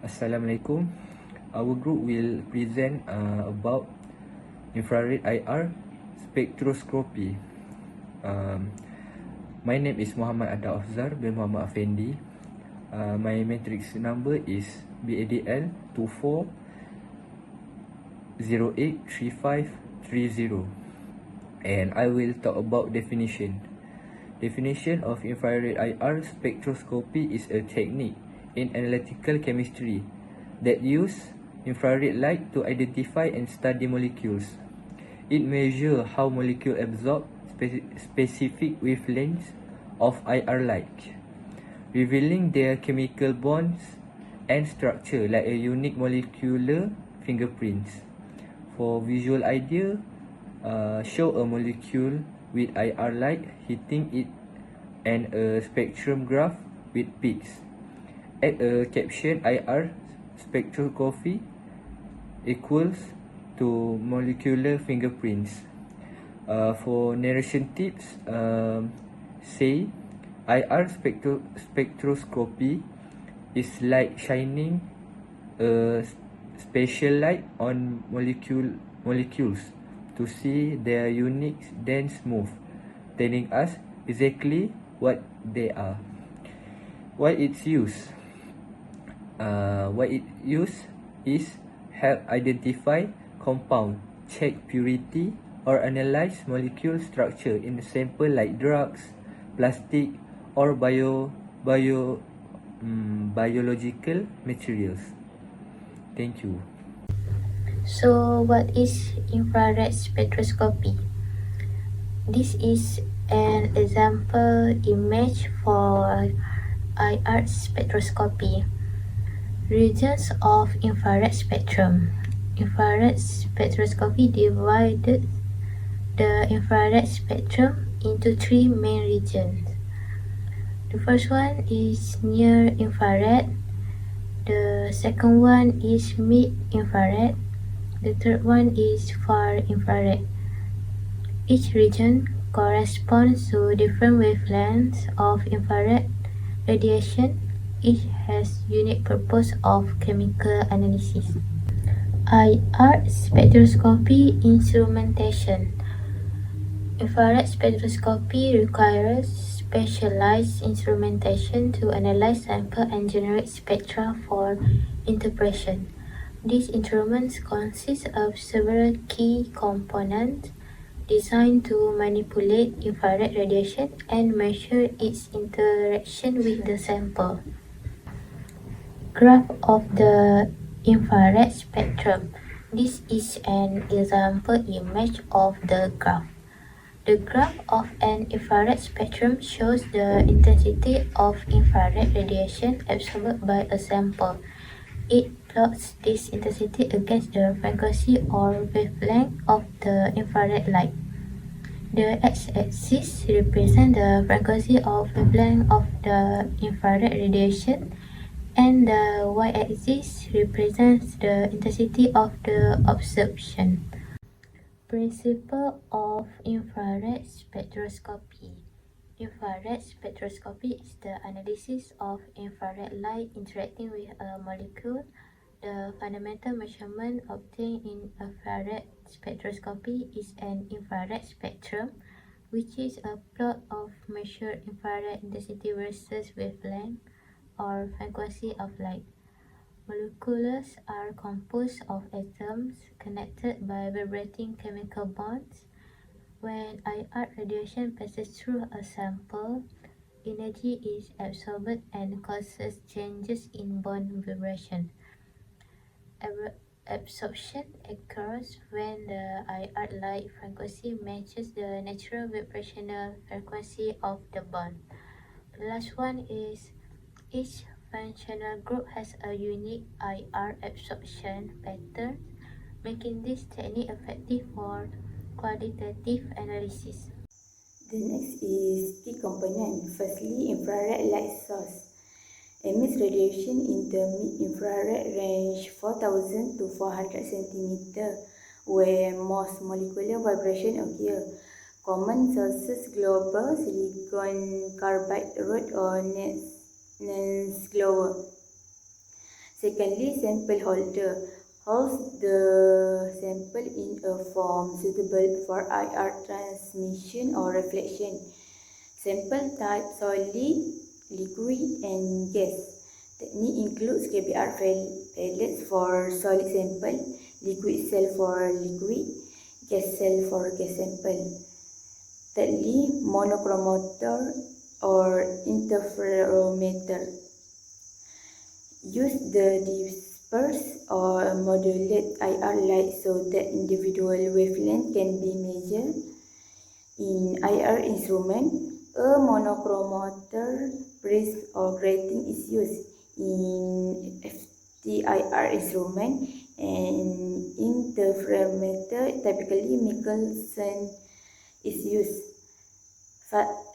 Assalamualaikum. Our group will present about infrared IR spectroscopy. My name is Muhammad Ada Afzar bin Muhammad Afendi. My matrix number is BADL 24083530, and I will talk about definition. Definition of infrared IR spectroscopy is a technique in analytical chemistry that use infrared light to identify and study molecules. It measures how molecules absorb specific wavelengths of IR light, revealing their chemical bonds and structure like a unique molecular fingerprints. For visual idea, show a molecule with IR light hitting it and a spectrum graph with peaks. Add a caption IR spectroscopy equals to molecular fingerprints. For narration tips, say IR spectroscopy is like shining a special light on molecules to see their unique dense move, telling us exactly what they are. Why it's used? Why it used is help identify compound, check purity, or analyze molecule structure in a sample like drugs, plastic, or biological materials. Thank you. So, what is infrared spectroscopy? This is an example image for IR spectroscopy. Regions of infrared spectrum. Infrared spectroscopy divided the infrared spectrum into three main regions. The first one is near infrared. The second one is mid-infrared. The third one is far infrared. Each region corresponds to different wavelengths of infrared radiation. Each has unique purpose of chemical analysis. IR spectroscopy instrumentation. Infrared spectroscopy requires specialized instrumentation to analyze sample and generate spectra for interpretation. These instruments consist of several key components designed to manipulate infrared radiation and measure its interaction with the sample. Graph of the infrared spectrum. This is an example image of the graph. The graph of an infrared spectrum shows the intensity of infrared radiation absorbed by a sample. It plots this intensity against the frequency or wavelength of the infrared light. The x-axis represents the frequency or wavelength of the infrared radiation, and the y-axis represents the intensity of the absorption. Principle of infrared spectroscopy. Infrared spectroscopy is the analysis of infrared light interacting with a molecule. The fundamental measurement obtained in infrared spectroscopy is an infrared spectrum, which is a plot of measured infrared intensity versus wavelength or frequency of light. Molecules are composed of atoms connected by vibrating chemical bonds. When IR radiation passes through a sample, energy is absorbed and causes changes in bond vibration. Absorption occurs when the IR light frequency matches the natural vibrational frequency of the bond. The last one is each functional group has a unique IR absorption pattern, making this technique effective for qualitative analysis. The next is key component. Firstly, infrared light source emits radiation in the mid-infrared range 4000 to 400 cm, where most molecular vibration occur. Common sources global silicon carbide rod or Nance glower. Secondly, sample holder holds the sample in a form suitable for IR transmission or reflection. Sample type solid, liquid, and gas. Technique includes KBR pellets for solid sample, liquid cell for liquid, gas cell for gas sample. Thirdly, monochromator or interferometer. Use the disperse or modulate IR light so that individual wavelength can be measured. In IR instrument, a monochromator prism or grating is used. In FTIR instrument, an interferometer, typically Michelson, is used.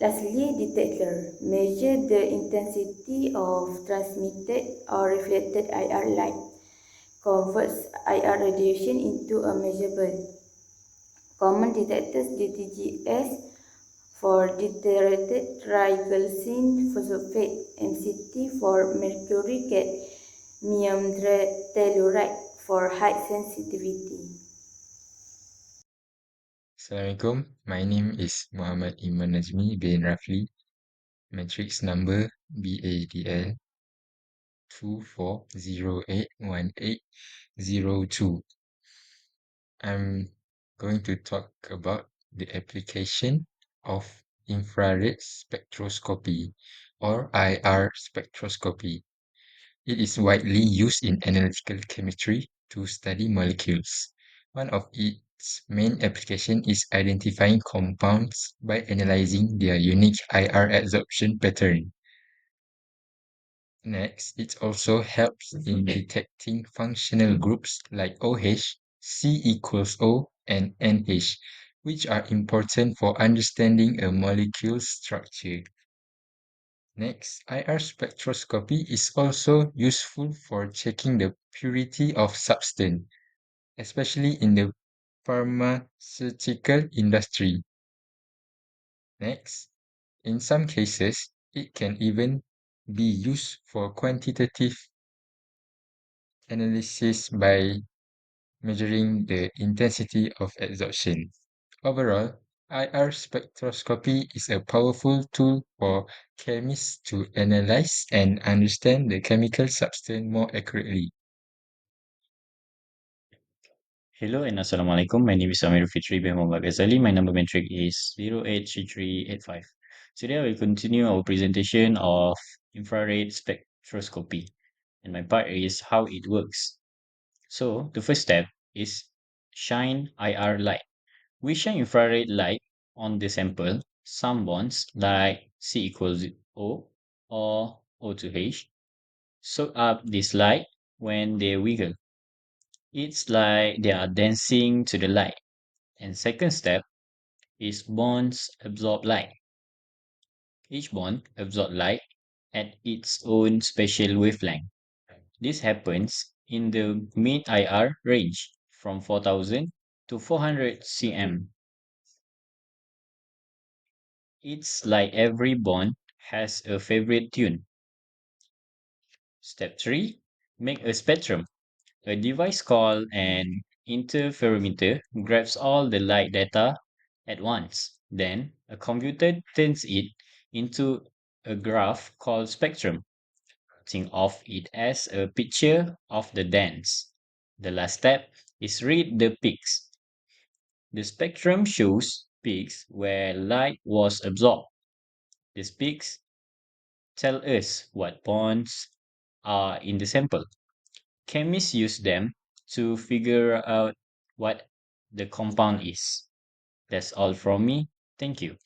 Lastly, detector measure the intensity of transmitted or reflected IR light, converts IR radiation into a measurable. Common detectors DTGS for deuterated triglycerine phosphate, MCT for mercury cadmium telluride for high sensitivity. Assalamualaikum. My name is Muhammad Iman Najmi bin Rafli. Matrix number BADL 24081802. I'm going to talk about the application of infrared spectroscopy or IR spectroscopy. It is widely used in analytical chemistry to study molecules. One of its main applications is identifying compounds by analyzing their unique IR absorption pattern. Next, it also helps in detecting functional groups like OH, C equals O, and NH, which are important for understanding a molecule's structure. Next, IR spectroscopy is also useful for checking the purity of substance, especially in the pharmaceutical industry. Next, in some cases, it can even be used for quantitative analysis by measuring the intensity of absorption. Overall, IR spectroscopy is a powerful tool for chemists to analyze and understand the chemical substance more accurately. Hello and Assalamualaikum. My name is Amir Fitri bin Muhammad Ghazali. My number metric is 083385. Today I will continue our presentation of infrared spectroscopy. And my part is how it works. So the first step is shine IR light. We shine infrared light on the sample. Some bonds like C equals O or O to H soak up this light when they wiggle. It's like they are dancing to the light. And second step is bonds absorb light. Each bond absorbs light at its own spatial wavelength. This happens in the mid-IR range from 4000 to 400 cm. It's like every bond has a favorite tune. Step 3. Make a spectrum. A device called an interferometer grabs all the light data at once. Then, a computer turns it into a graph called spectrum. Think of it as a picture of the dance. The last step is read the peaks. The spectrum shows peaks where light was absorbed. These peaks tell us what bonds are in the sample. Chemists use them to figure out what the compound is. That's all from me. Thank you.